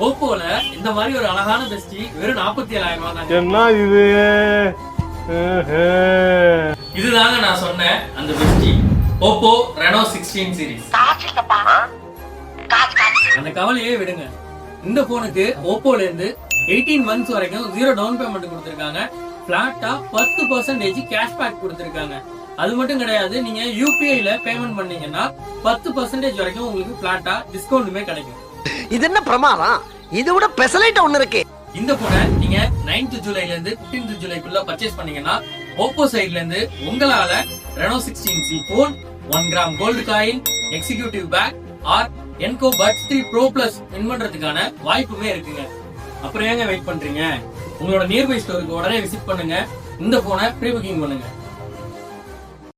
ஓப்போல இந்த மாதிரி ஒரு அழகான பெஸ்டி வெறும் 47,000 ரூபாய் தாங்க. என்ன இது? இதுதாங்க நான் சொன்னேன் அந்த பெஸ்டி ஓப்போ ரெனோ 16 சீரிஸ். அந்த கவலையே விடுங்க. இந்த போனுக்கு ஓப்போல இருந்து 18 months வரைக்கும் 0 டவுன் பேமெண்ட் கொடுத்திருக்காங்க. பிளாட்டா 10% கேஷ்பேக் கொடுத்திருக்காங்க. அது மட்டும் கிடையாது, நீங்க யூபிஐல பேமெண்ட் பண்ணீங்கன்னா 10% வரைக்கும் உங்களுக்கு பிளாட்டா டிஸ்கவுண்ட்டுமே கிடைக்கும். இது என்ன பிரமாதம்? இது விட பெசலைட் ஒண்ணு இருக்கு. இந்த போனை நீங்க 9th ஜூலைல இருந்து 15th ஜூலைக்குள்ள பர்ச்சேஸ் பண்ணீங்கன்னா ஓப்போ சைட்ல இருந்து உங்களால Reno 16C phone, 1 gram gold coin, executive bag or Enco buds 3 pro plus win பண்றதுக்கான வாய்ப்புமே இருக்குங்க. அப்புறம் ஏங்க வெயிட் பண்றீங்க? உங்களோட நியர்பை ஸ்டோருக்கு உடனே விசிட் பண்ணுங்க. இந்த போனை ப்ரீ புக்கிங் பண்ணுங்க.